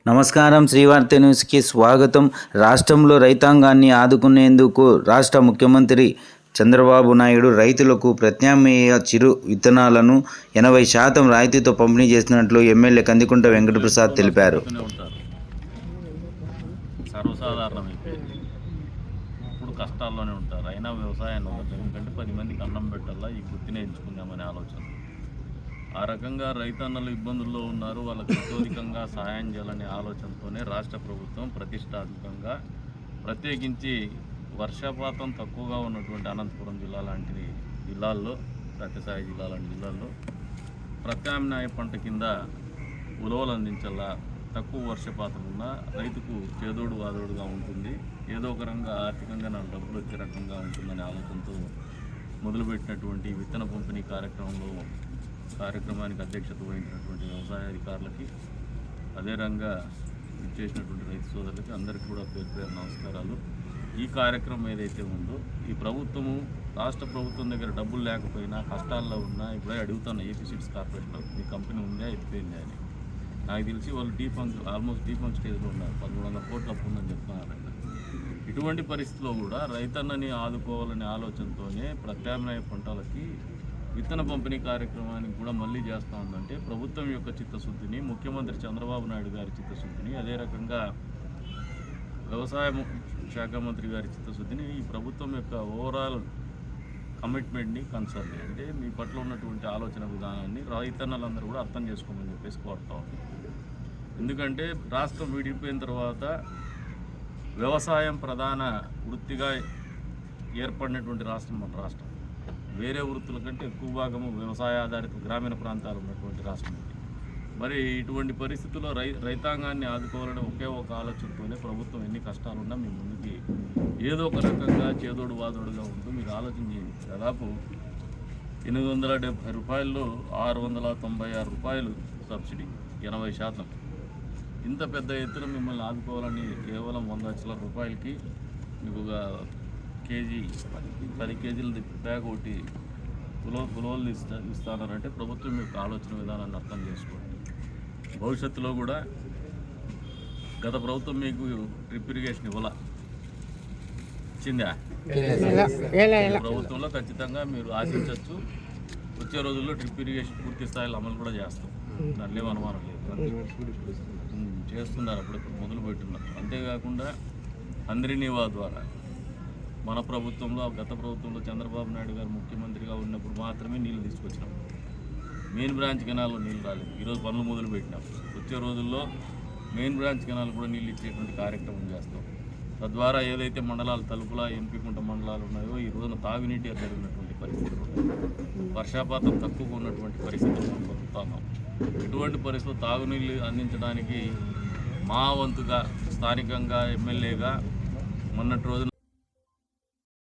నమస్కారం. శ్రీవార్త న్యూస్కి స్వాగతం. రాష్ట్రంలో రైతాంగాన్ని ఆదుకునేందుకు రాష్ట్ర ముఖ్యమంత్రి చంద్రబాబు నాయుడు రైతులకు ప్రత్యామ్నాయ చిరు విత్తనాలను 80% రాయితీతో పంపిణీ చేస్తున్నట్లు ఎమ్మెల్యే కందికుంట వెంకటప్రసాద్ తెలిపారు. సర్వసాధారణమైపోయింది. ఇప్పుడు కష్టాల్లోనే ఉంటారు. అయినా వ్యవసాయాన్ని ఎందుకంటే 10 మందికి అన్నం పెట్టాలా, ఈ వృత్తిని ఎంచుకుందామనే ఆలోచన. ఆ రకంగా రైతన్నలు ఇబ్బందుల్లో ఉన్నారు, వాళ్ళకి అత్యధికంగా సహాయం చేయాలనే ఆలోచనతోనే రాష్ట్ర ప్రభుత్వం ప్రతిష్టాత్మకంగా ప్రత్యేకించి వర్షపాతం తక్కువగా ఉన్నటువంటి అనంతపురం జిల్లా లాంటి జిల్లాల్లో, సత్యసాయి జిల్లా లాంటి జిల్లాల్లో ప్రత్యామ్నాయ పంట కింద ఉలవలు అందించాలా, తక్కువ వర్షపాతం ఉన్నా రైతుకు చేదోడు వాదోడుగా ఉంటుంది, ఏదో ఒక రంగా ఆర్థికంగా నాకు డబ్బులు వచ్చే రకంగా ఉంటుందనే ఆలోచనతో మొదలుపెట్టినటువంటి విత్తన పంపిణీ కార్యక్రమానికి అధ్యక్షత వహించినటువంటి వ్యవసాయ అధికారులకి, అదే రంగా చేసినటువంటి రైతు సోదరులకి అందరికీ కూడా పేరు నమస్కారాలు. ఈ కార్యక్రమం ఏదైతే ఉందో, ఈ ప్రభుత్వము రాష్ట్ర ప్రభుత్వం దగ్గర డబ్బులు లేకపోయినా కష్టాల్లో ఉన్నా ఇప్పుడే అడుగుతున్నా ఏపీ సీడ్స్ కార్పొరేషన్లో మీ కంపెనీ ఉందా, ఎత్తిపోయిందా అని. నాకు తెలిసి వాళ్ళు ఆల్మోస్ట్ డీఫంక్ స్టేజ్లో ఉన్నారు. 1300 కోట్ల అప్పు ఉందని చెప్తున్నారంట. ఇటువంటి పరిస్థితిలో కూడా రైతన్నని ఆదుకోవాలనే ఆలోచనతోనే ప్రత్యామ్నాయ పంటలకి విత్తన పంపిణీ కార్యక్రమానికి కూడా మళ్ళీ చేస్తూ ఉందంటే ప్రభుత్వం యొక్క చిత్తశుద్ధిని, ముఖ్యమంత్రి చంద్రబాబు నాయుడు గారి చిత్తశుద్ధిని, అదే రకంగా వ్యవసాయ శాఖ మంత్రి గారి చిత్తశుద్ధిని, ఈ ప్రభుత్వం యొక్క ఓవరాల్ కమిట్మెంట్ని, కన్సర్న్ అంటే మీ పట్ల ఉన్నటువంటి ఆలోచన విధానాన్ని రైతన్నలందరూ కూడా అర్థం చేసుకోమని చెప్పేసి కోరుతా ఉంది. ఎందుకంటే రాష్ట్రం విడిపోయిన తర్వాత వ్యవసాయం ప్రధాన వృత్తిగా ఏర్పడినటువంటి రాష్ట్రం మన రాష్ట్రం. వేరే వృత్తుల కంటే ఎక్కువ భాగము వ్యవసాయ ఆధారిత గ్రామీణ ప్రాంతాలు ఉన్నటువంటి రాష్ట్రం. మరి ఇటువంటి పరిస్థితుల్లో రైతాంగాన్ని ఆదుకోవాలని ఒకే ఒక ఆలోచనతోనే ప్రభుత్వం ఎన్ని కష్టాలున్నా మీ ముందుకి ఏదో ఒక రకంగా చేదోడు వాదోడుగా ఉంటూ మీరు ఆలోచన చేయండి. దాదాపు 870 రూపాయల్లో 696 రూపాయలు సబ్సిడీ, 80%. ఇంత పెద్ద ఎత్తున మిమ్మల్ని ఆదుకోవాలని కేవలం 100 లక్షల రూపాయలకి మీకు ఒక కేజీ 10 కేజీల బ్యాగ్ ఒకటి ఉలవలు ఇస్తానంటే ప్రభుత్వం యొక్క ఆలోచన విధానాన్ని అర్థం చేసుకోండి. భవిష్యత్తులో కూడా గత ప్రభుత్వం మీకు డ్రిప్ ఇరిగేషన్ ఇచ్చిందా? ప్రభుత్వంలో ఖచ్చితంగా మీరు ఆశించవచ్చు. వచ్చే రోజుల్లో డ్రిప్ ఇరిగేషన్ పూర్తి స్థాయిలో అమలు కూడా చేస్తాం, దాంట్లో అనుమానం లేదు. చేస్తున్నారు, అప్పుడప్పుడు మొదలు పెట్టున్నారు. అంతేకాకుండా అందరి నివా ద్వారా మన ప్రభుత్వంలో, గత ప్రభుత్వంలో చంద్రబాబు నాయుడు గారు ముఖ్యమంత్రిగా ఉన్నప్పుడు మాత్రమే నీళ్ళు తీసుకొచ్చినాం. మెయిన్ బ్రాంచ్ కెనాల్లో నీళ్ళు రాలేదు. ఈరోజు పనులు మొదలు పెట్టినాం. వచ్చే రోజుల్లో మెయిన్ బ్రాంచ్ కెనాల్ కూడా నీళ్ళు ఇచ్చేటువంటి కార్యక్రమం చేస్తాం. తద్వారా ఏదైతే మండలాలు తలుపుల, ఎంపీకుంట మండలాలు ఉన్నాయో ఈ రోజున తాగునీటి జరిగినటువంటి పరిస్థితులు, వర్షాపాతం తక్కువగా ఉన్నటువంటి పరిస్థితులు మనం పొందుతున్నాం. ఇటువంటి పరిస్థితులు తాగునీళ్ళు అందించడానికి మా వంతుగా స్థానికంగా ఎమ్మెల్యేగా మొన్నటి రోజున